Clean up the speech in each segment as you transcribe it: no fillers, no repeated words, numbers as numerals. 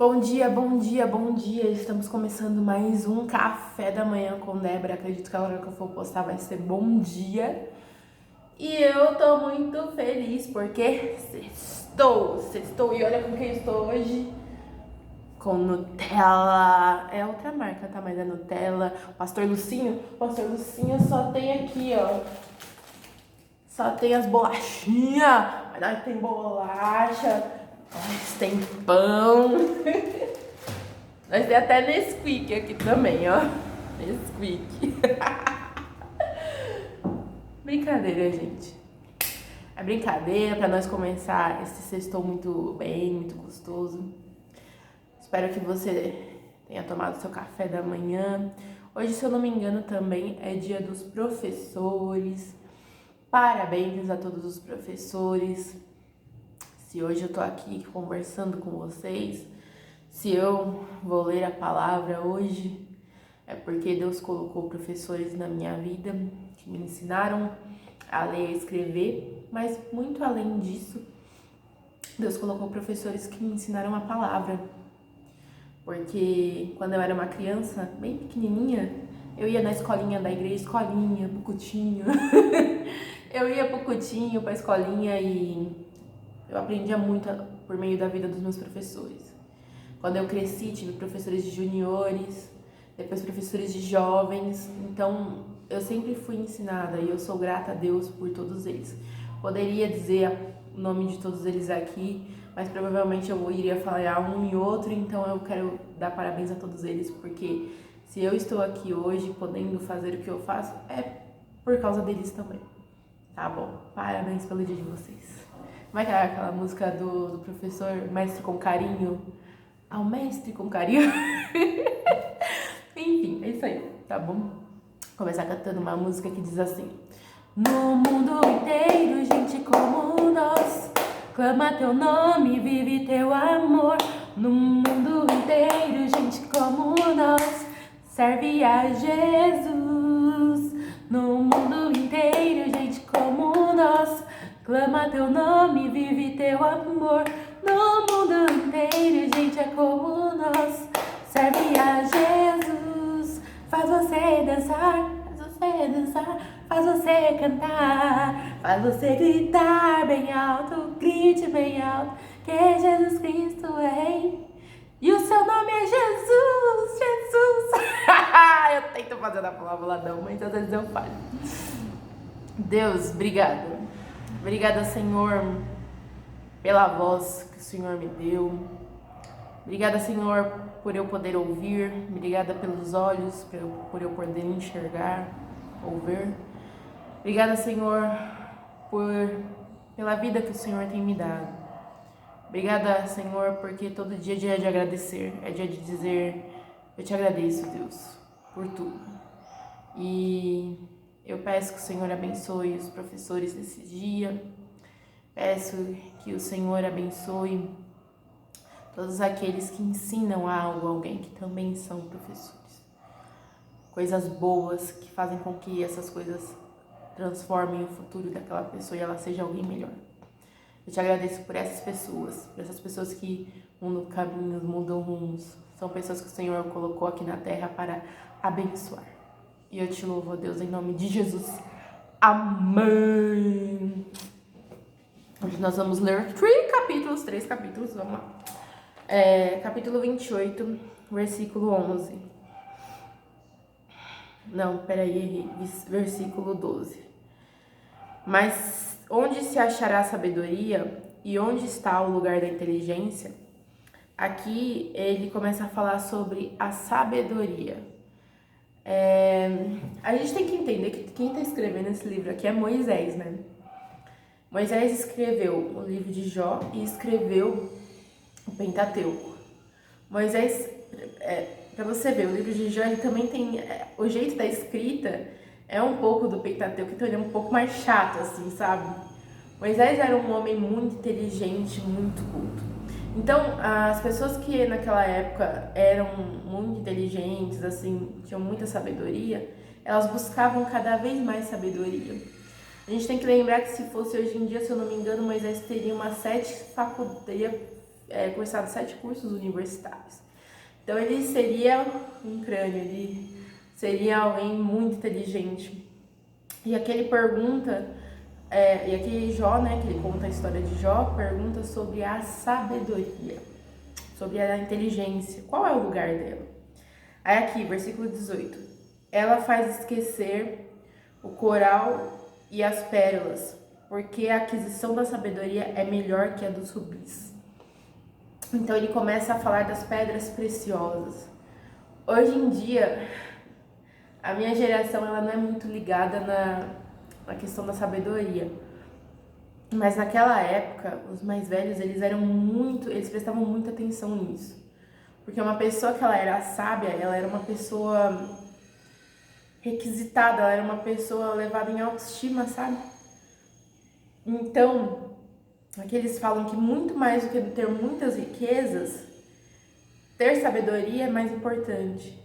Bom dia, bom dia, bom dia. Estamos começando mais um café da manhã com Débora. Acredito que a hora que eu for postar vai ser bom dia. E eu tô muito feliz porque sextou. E olha com quem eu estou hoje. Com Nutella. É outra marca, tá? Mas é Nutella. Pastor Lucinho só tem aqui, ó. Só tem as bolachinhas. Mas nós tem bolacha. Nós tem pão. Nós tem até Nesquik aqui também, ó. Nesquik. Brincadeira, gente. É brincadeira pra nós começar esse sextou muito bem, muito gostoso. Espero que você tenha tomado seu café da manhã. Hoje, se eu não me engano, também é dia dos professores. Parabéns a todos os professores. Se hoje eu tô aqui conversando com vocês, se eu vou ler a palavra hoje, é porque Deus colocou professores na minha vida que me ensinaram a ler e escrever, mas muito além disso, Deus colocou professores que me ensinaram a palavra. Porque quando eu era uma criança, bem pequenininha, eu ia na escolinha da igreja, pro cutinho. Eu ia pro cutinho, pra escolinha e eu aprendia muito por meio da vida dos meus professores. Quando eu cresci, tive professores de juniores, depois professores de jovens, então eu sempre fui ensinada e eu sou grata a Deus por todos eles. Poderia dizer o nome de todos eles aqui, mas provavelmente eu iria falar um e outro, então eu quero dar parabéns a todos eles, porque se eu estou aqui hoje podendo fazer o que eu faço, é por causa deles também. Tá bom? Parabéns pelo dia de vocês. Como é que é aquela música do professor Mestre com Carinho? Ao mestre com carinho. Enfim, é isso aí, tá bom? Vou começar cantando uma música que diz assim: no mundo inteiro, gente como nós, clama teu nome, vive teu amor. No mundo inteiro, gente como nós, serve a Jesus. No mundo inteiro, gente como nós, clama teu nome, vive teu amor. No mundo inteiro, gente é como nós, serve a Jesus. Faz você dançar, faz você cantar, faz você gritar bem alto, grite bem alto, que Jesus Cristo é Rei e o seu nome é Jesus, Jesus. Eu tento fazer da palavra ladrão, mas às vezes eu falho. Deus, obrigada. Obrigada, Senhor, pela voz que o Senhor me deu. Obrigada, Senhor, por eu poder ouvir. Obrigada pelos olhos, por eu poder enxergar, ouvir. Obrigada, Senhor, pela vida que o Senhor tem me dado. Obrigada, Senhor, porque todo dia é dia de agradecer. É dia de dizer, eu te agradeço, Deus, por tudo. E eu peço que o Senhor abençoe os professores desse dia. Peço que o Senhor abençoe todos aqueles que ensinam algo a alguém, que também são professores. Coisas boas que fazem com que essas coisas transformem o futuro daquela pessoa e ela seja alguém melhor. Eu te agradeço por essas pessoas que mudam caminhos, mudam rumos. São pessoas que o Senhor colocou aqui na terra para abençoar. E eu te louvo, Deus, em nome de Jesus. Amém! Hoje nós vamos ler 3 capítulos, vamos lá. Capítulo 28, versículo 11. Não, peraí, errei. Versículo 12. Mas onde se achará a sabedoria e onde está o lugar da inteligência? Aqui ele começa a falar sobre a sabedoria. A gente tem que entender que quem está escrevendo esse livro aqui é Moisés, né? Moisés escreveu o livro de Jó e escreveu o Pentateuco. Moisés, para você ver, o livro de Jó ele também tem o jeito da escrita é um pouco do Pentateuco, então ele é um pouco mais chato, assim, sabe? Moisés era um homem muito inteligente, muito culto. Então, as pessoas que naquela época eram muito inteligentes, assim, tinham muita sabedoria, elas buscavam cada vez mais sabedoria. A gente tem que lembrar que se fosse hoje em dia, se eu não me engano, Moisés teria cursado 7 cursos universitários. Então ele seria um crânio, ele seria alguém muito inteligente. E aqui ele pergunta, e aqui Jó, né, que ele conta a história de Jó, pergunta sobre a sabedoria, sobre a inteligência, qual é o lugar dela? Aí aqui, versículo 18, ela faz esquecer o coral e as pérolas, porque a aquisição da sabedoria é melhor que a dos rubis. Então ele começa a falar das pedras preciosas. Hoje em dia, a minha geração ela não é muito ligada na questão da sabedoria. Mas naquela época, os mais velhos, eles prestavam muita atenção nisso. Porque uma pessoa que ela era sábia, ela era uma pessoa requisitada, ela era uma pessoa levada em autoestima, sabe? Então, aqui eles falam que muito mais do que ter muitas riquezas, ter sabedoria é mais importante.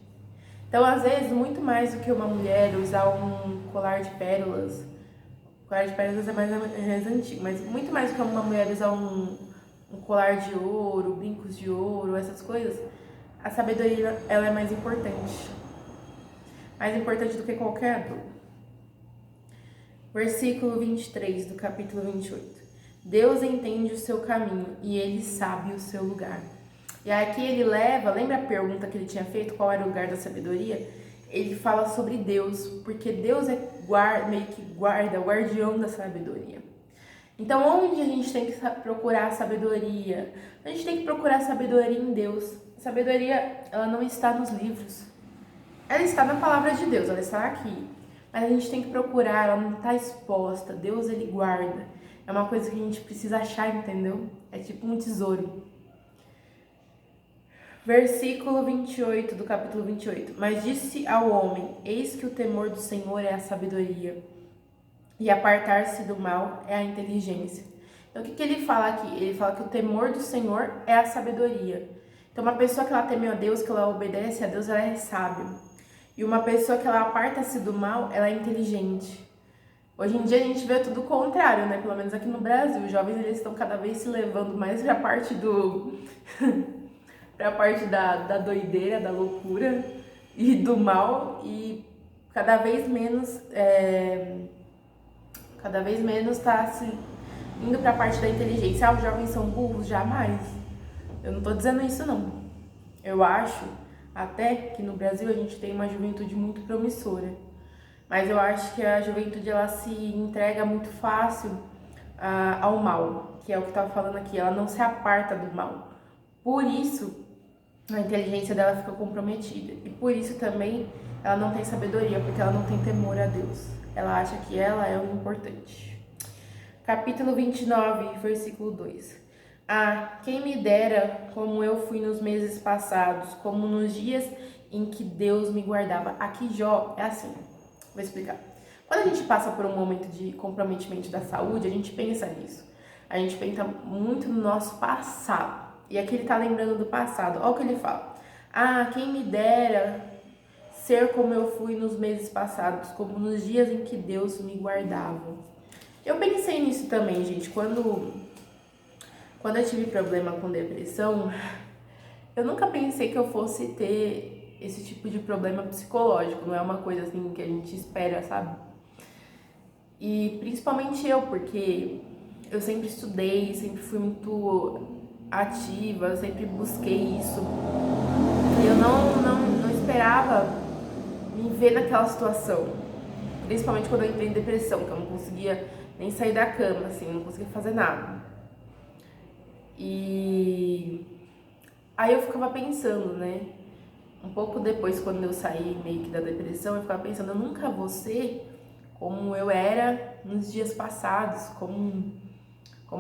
Então, às vezes, muito mais do que uma mulher usar um colar de pérolas, o colar de pérolas é mais antigo, mas muito mais do que uma mulher usar um colar de ouro, brincos de ouro, essas coisas, a sabedoria ela é mais importante. Mais importante do que qualquer dor. Versículo 23 do capítulo 28. Deus entende o seu caminho e ele sabe o seu lugar. E aqui ele lembra a pergunta que ele tinha feito, qual era o lugar da sabedoria? Ele fala sobre Deus, porque Deus é o guardião da sabedoria. Então, onde a gente tem que procurar sabedoria? A gente tem que procurar sabedoria em Deus. A sabedoria, ela não está nos livros. Ela está na palavra de Deus, ela está aqui. Mas a gente tem que procurar, ela não está exposta. Deus, ele guarda. É uma coisa que a gente precisa achar, entendeu? É tipo um tesouro. Versículo 28 do capítulo 28. Mas disse ao homem, eis que o temor do Senhor é a sabedoria, e apartar-se do mal é a inteligência. Então, o que ele fala aqui? Ele fala que o temor do Senhor é a sabedoria. Então, uma pessoa que ela teme a Deus, que ela obedece a Deus, ela é sábia. E uma pessoa que ela aparta-se do mal, ela é inteligente. Hoje em dia a gente vê tudo o contrário, né? Pelo menos aqui no Brasil. Os jovens eles estão cada vez se levando mais para a parte para a parte da doideira, da loucura e do mal. E cada vez menos está se indo para a parte da inteligência. Os jovens são burros? Jamais. Eu não estou dizendo isso, não. Eu acho até que no Brasil a gente tem uma juventude muito promissora. Mas eu acho que a juventude ela se entrega muito fácil ao mal, que é o que estava falando aqui. Ela não se aparta do mal. Por isso, a inteligência dela fica comprometida. E por isso também ela não tem sabedoria, porque ela não tem temor a Deus. Ela acha que ela é o importante. Capítulo 29, versículo 2. Ah, quem me dera como eu fui nos meses passados, como nos dias em que Deus me guardava. Aqui Jó é assim, vou explicar. Quando a gente passa por um momento de comprometimento da saúde, a gente pensa nisso. A gente pensa muito no nosso passado. E aqui ele tá lembrando do passado. Olha o que ele fala. Ah, quem me dera ser como eu fui nos meses passados, como nos dias em que Deus me guardava. Eu pensei nisso também, gente. Quando eu tive problema com depressão, eu nunca pensei que eu fosse ter esse tipo de problema psicológico. Não é uma coisa assim que a gente espera, sabe? E principalmente eu, porque eu sempre estudei, sempre fui muito ativa, eu sempre busquei isso. E eu não esperava me ver naquela situação. Principalmente quando eu entrei em depressão, que eu não conseguia nem sair da cama, assim, não conseguia fazer nada. E aí eu ficava pensando, né? Um pouco depois, quando eu saí meio que da depressão, eu ficava pensando, eu nunca vou ser como eu era nos dias passados, como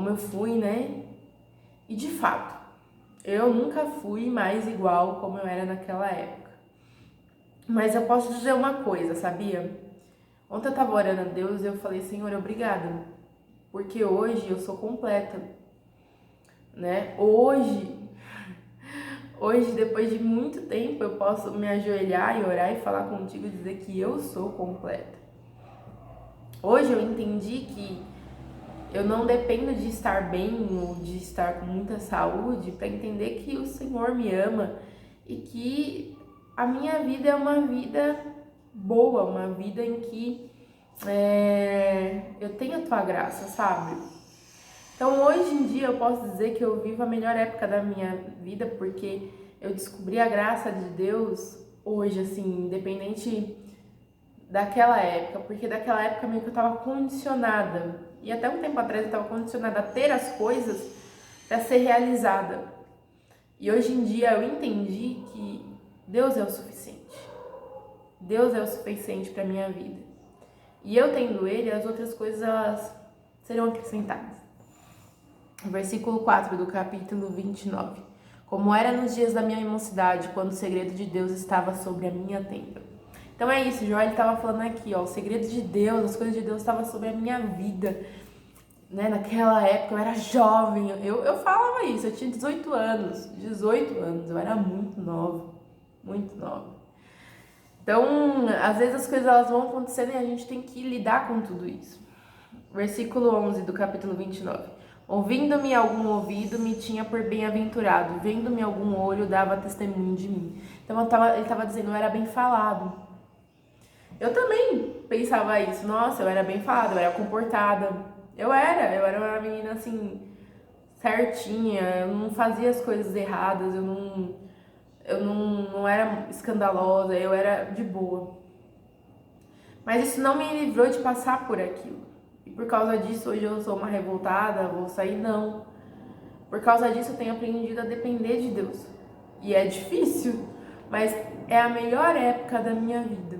eu fui, né? E de fato, eu nunca fui mais igual como eu era naquela época. Mas eu posso dizer uma coisa, sabia? Ontem eu tava orando a Deus e eu falei, Senhor, obrigada, porque hoje eu sou completa, né? Hoje, depois de muito tempo, eu posso me ajoelhar e orar e falar contigo e dizer que eu sou completa. Hoje eu entendi que Eu não dependo de estar bem ou de estar com muita saúde para entender que o Senhor me ama e que a minha vida é uma vida boa, uma vida em que eu tenho a tua graça, sabe? Então hoje em dia eu posso dizer que eu vivo a melhor época da minha vida porque eu descobri a graça de Deus hoje, assim, independente daquela época, porque daquela época meio que eu tava condicionada, e até um tempo atrás eu tava condicionada a ter as coisas para ser realizada. E hoje em dia eu entendi que Deus é o suficiente. Deus é o suficiente para minha vida. E eu tendo Ele, as outras coisas elas serão acrescentadas. Versículo 4 do capítulo 29. Como era nos dias da minha mocidade, quando o segredo de Deus estava sobre a minha tenda. Então é isso, Joel estava falando aqui, ó, o segredo de Deus, as coisas de Deus estavam sobre a minha vida, né? Naquela época eu era jovem, eu falava isso, eu tinha 18 anos, eu era muito nova, muito nova. Então, às vezes as coisas elas vão acontecendo e a gente tem que lidar com tudo isso. Versículo 11 do capítulo 29. Ouvindo-me algum ouvido, me tinha por bem-aventurado, vendo-me algum olho, dava testemunho de mim. Então ele estava dizendo, eu era bem falado. Eu também pensava isso, nossa, eu era bem falada, eu era comportada. Eu era uma menina assim, certinha, eu não fazia as coisas erradas, eu não era escandalosa, eu era de boa. Mas isso não me livrou de passar por aquilo. E por causa disso, hoje eu sou uma revoltada, vou sair, não. Por causa disso, eu tenho aprendido a depender de Deus. E é difícil, mas é a melhor época da minha vida.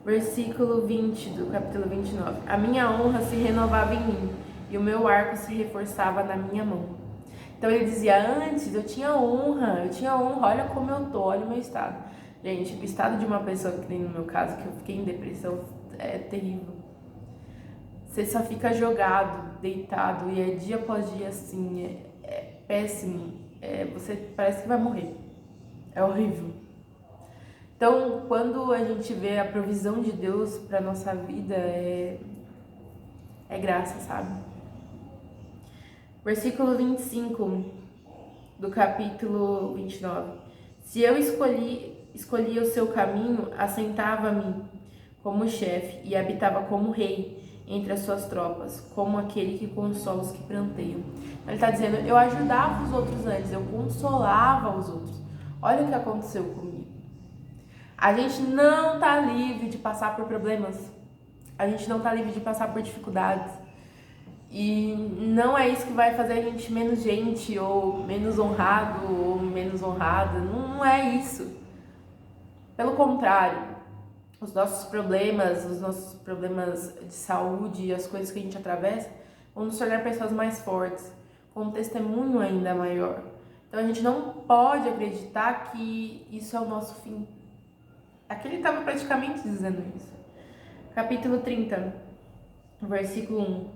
Versículo 20 do capítulo 29. A minha honra se renovava em mim, e o meu arco se reforçava na minha mão. Então ele dizia, antes eu tinha honra, olha como eu tô, olha o meu estado. Gente, o estado de uma pessoa que nem no meu caso, que eu fiquei em depressão, é terrível. Você só fica jogado, deitado, e é dia após dia assim, é péssimo. Você parece que vai morrer. É horrível. Então, quando a gente vê a provisão de Deus para nossa vida, é graça, sabe? Versículo 25 do capítulo 29. Se eu escolhia o seu caminho, assentava-me como chefe e habitava como rei entre as suas tropas, como aquele que consola os que pranteiam. Ele está dizendo, eu ajudava os outros antes, eu consolava os outros. Olha o que aconteceu comigo. A gente não está livre de passar por problemas. A gente não está livre de passar por dificuldades. E não é isso que vai fazer a gente menos gente, ou menos honrado, ou menos honrada. Não é isso. Pelo contrário, os nossos problemas de saúde, as coisas que a gente atravessa, vão nos tornar pessoas mais fortes, com um testemunho ainda maior. Então a gente não pode acreditar que isso é o nosso fim. Aqui ele estava praticamente dizendo isso. Capítulo 30, versículo 1.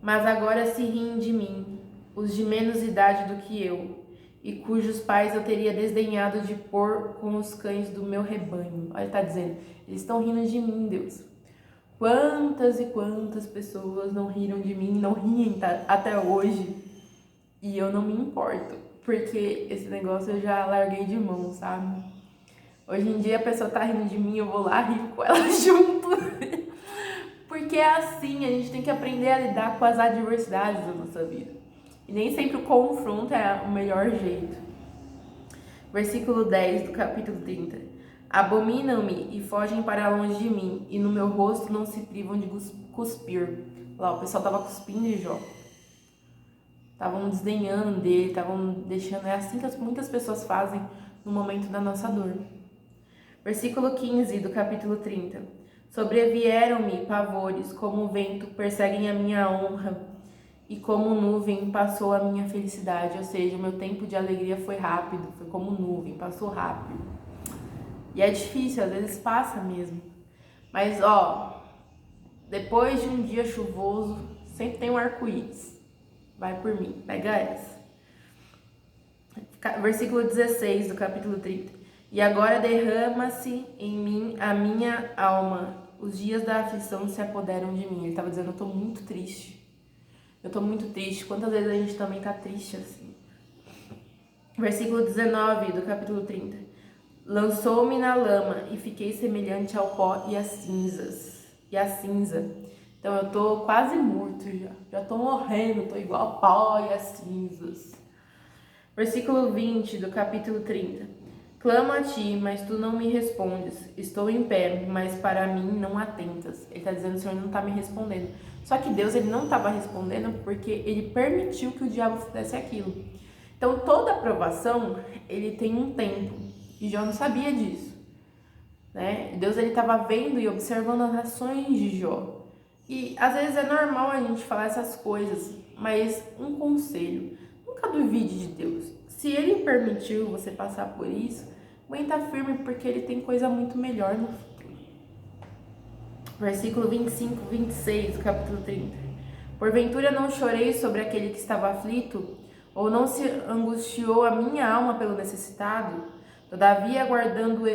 Mas agora se riem de mim, os de menos idade do que eu, e cujos pais eu teria desdenhado de pôr com os cães do meu rebanho. Olha, ele está dizendo, eles estão rindo de mim, Deus. Quantas e quantas pessoas não riram de mim, não riem até hoje, e eu não me importo, porque esse negócio eu já larguei de mão, sabe? Hoje em dia a pessoa tá rindo de mim, eu vou lá rir com ela junto. Porque é assim, a gente tem que aprender a lidar com as adversidades da nossa vida. E nem sempre o confronto é o melhor jeito. Versículo 10 do capítulo 30. Abominam-me e fogem para longe de mim, e no meu rosto não se privam de cuspir. Lá, o pessoal tava cuspindo de Jó. Estavam desdenhando dele, estavam deixando... É assim que muitas pessoas fazem no momento da nossa dor. Versículo 15 do capítulo 30. Sobrevieram-me pavores, como o vento perseguem a minha honra, e como nuvem passou a minha felicidade. Ou seja, o meu tempo de alegria foi rápido, foi como nuvem, passou rápido. E é difícil, às vezes passa mesmo. Mas, ó, depois de um dia chuvoso, sempre tem um arco-íris. Vai por mim, pega essa. Versículo 16 do capítulo 30. E agora derrama-se em mim a minha alma. Os dias da aflição se apoderam de mim. Ele estava dizendo, eu estou muito triste. Eu tô muito triste. Quantas vezes a gente também tá triste assim? Versículo 19 do capítulo 30. Lançou-me na lama e fiquei semelhante ao pó e às cinzas. E à cinza. Então eu tô quase morto já. Já tô morrendo, tô igual ao pó e às cinzas. Versículo 20 do capítulo 30. Clamo a ti, mas tu não me respondes. Estou em pé, mas para mim não atentas. Ele está dizendo que o Senhor não está me respondendo. Só que Deus ele não estava respondendo porque ele permitiu que o diabo fizesse aquilo. Então toda aprovação ele tem um tempo. E Jó não sabia disso. Né? Deus ele estava vendo e observando as ações de Jó. E às vezes é normal a gente falar essas coisas, mas um conselho: nunca duvide de Deus. Se ele permitiu você passar por isso, aguenta firme porque ele tem coisa muito melhor no futuro. Versículo 25, 26 do capítulo 30. Porventura não chorei sobre aquele que estava aflito, ou não se angustiou a minha alma pelo necessitado? Todavia, aguardando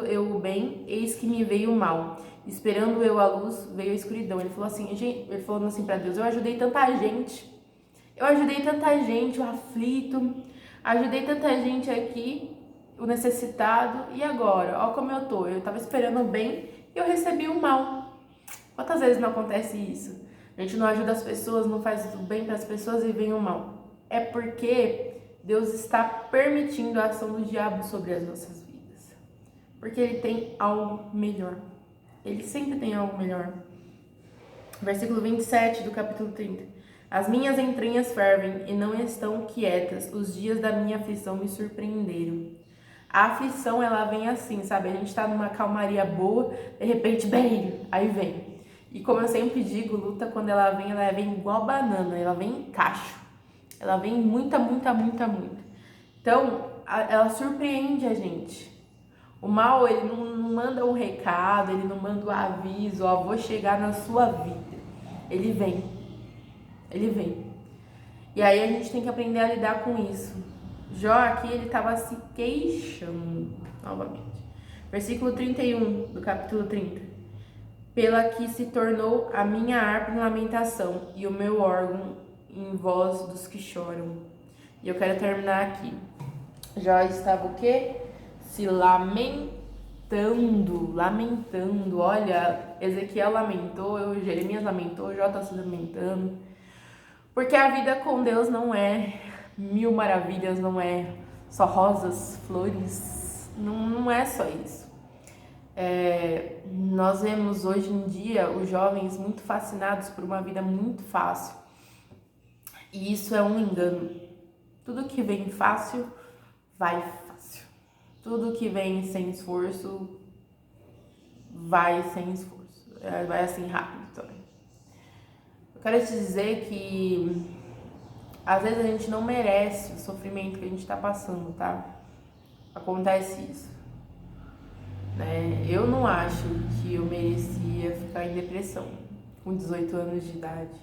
eu o bem, eis que me veio o mal. Esperando eu a luz, veio a escuridão. Ele falando assim para Deus: eu ajudei tanta gente. Eu ajudei tanta gente, o aflito. Ajudei tanta gente aqui, o necessitado. E agora? Olha como eu tô. Eu tava esperando o bem e eu recebi o mal. Quantas vezes não acontece isso? A gente não ajuda as pessoas, não faz o bem para as pessoas e vem o mal. É porque Deus está permitindo a ação do diabo sobre as nossas vidas. Porque ele tem algo melhor. Ele sempre tem algo melhor. Versículo 27 do capítulo 30. As minhas entranhas fervem e não estão quietas. Os dias da minha aflição me surpreenderam. A aflição, ela vem assim, sabe? A gente tá numa calmaria boa, de repente, bem, aí vem. E como eu sempre digo, luta quando ela vem igual banana, ela vem em cacho. Ela vem muita. Então, ela surpreende a gente. O mal, ele não manda um recado, ele não manda um aviso, ó, vou chegar na sua vida. Ele vem. E aí a gente tem que aprender a lidar com isso. Jó aqui, ele estava se queixando, novamente. Versículo 31 do capítulo 30. Pela que se tornou a minha harpa em lamentação e o meu órgão em voz dos que choram. E eu quero terminar aqui. Jó estava o quê? Se lamentando. Olha, Ezequiel lamentou, Jeremias lamentou, Jó está se lamentando. Porque a vida com Deus não é mil maravilhas, não é só rosas, flores, não é só isso. Nós vemos hoje em dia os jovens muito fascinados por uma vida muito fácil. E isso é um engano. Tudo que vem fácil, vai fácil. Tudo que vem sem esforço, vai sem esforço. Vai assim rápido também. Eu quero te dizer que às vezes a gente não merece o sofrimento que a gente tá passando, tá? Acontece isso. Né? Eu não acho que eu merecia ficar em depressão com 18 anos de idade.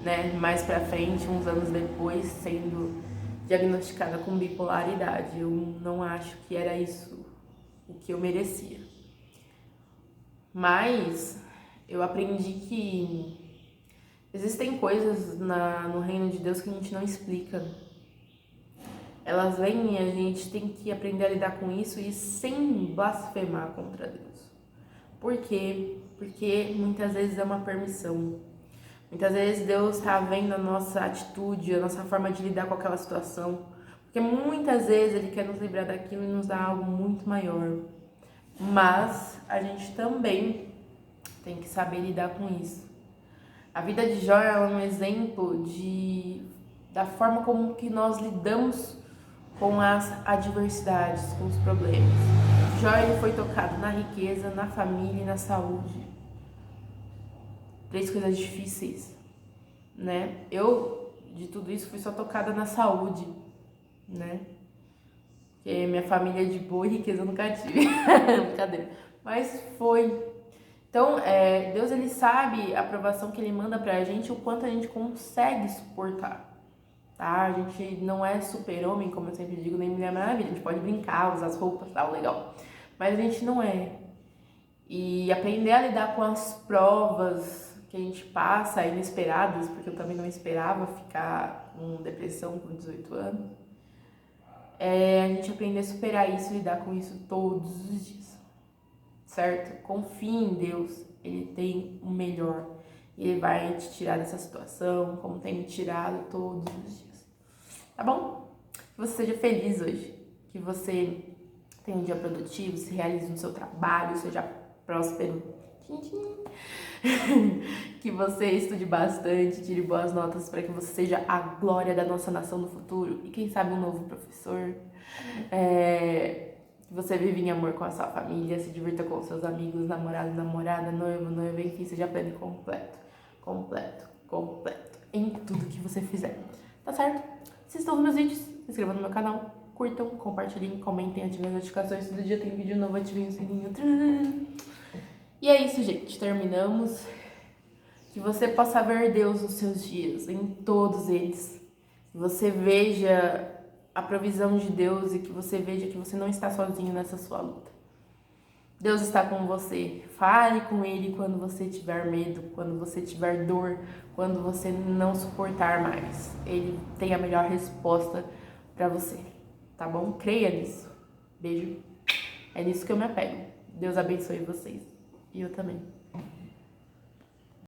Né? Mais pra frente, uns anos depois, sendo diagnosticada com bipolaridade. Eu não acho que era isso o que eu merecia. Mas eu aprendi que existem coisas no reino de Deus que a gente não explica. Elas vêm e a gente tem que aprender a lidar com isso e sem blasfemar contra Deus. Por quê? Porque muitas vezes é uma permissão. Muitas vezes Deus está vendo a nossa atitude, a nossa forma de lidar com aquela situação. Porque muitas vezes Ele quer nos livrar daquilo e nos dar algo muito maior. Mas a gente também tem que saber lidar com isso. A vida de Jó é um exemplo da forma como que nós lidamos com as adversidades, com os problemas. Jó ele foi tocado na riqueza, na família e na saúde. 3 coisas difíceis, né? Eu, de tudo isso, fui só tocada na saúde, né? Porque minha família é de boa e riqueza eu nunca tive. Brincadeira. Mas foi. Então, Deus ele sabe a aprovação que Ele manda pra gente, o quanto a gente consegue suportar. Tá? A gente não é super-homem, como eu sempre digo, nem Mulher Maravilha. A gente pode brincar, usar as roupas, tal, legal. Mas a gente não é. E aprender a lidar com as provas que a gente passa, inesperadas, porque eu também não esperava ficar com depressão com 18 anos, é a gente aprender a superar isso e lidar com isso todos os dias, certo? Confie em Deus, Ele tem o melhor. Ele vai te tirar dessa situação, como tem me tirado todos os dias. Tá bom? Que você seja feliz hoje, que você tenha um dia produtivo, se realize no seu trabalho, seja próspero. Tchim, tchim. Que você estude bastante, tire boas notas para que você seja a glória da nossa nação no futuro e quem sabe um novo professor. Que você viva em amor com a sua família, se divirta com seus amigos, namorado, namorada, noivo, noiva, enfim, seja pleno e completo, completo, completo em tudo que você fizer. Tá certo? Assistam os meus vídeos, se inscrevam no meu canal, curtam, compartilhem, comentem, ativem as notificações. Todo dia tem vídeo novo, ativem o sininho. E é isso, gente. Terminamos. Que você possa ver Deus nos seus dias, em todos eles. Que você veja a provisão de Deus e que você veja que você não está sozinho nessa sua luta. Deus está com você. Fale com Ele quando você tiver medo, quando você tiver dor, quando você não suportar mais. Ele tem a melhor resposta para você, tá bom? Creia nisso. Beijo. É nisso que eu me apego. Deus abençoe vocês. E eu também.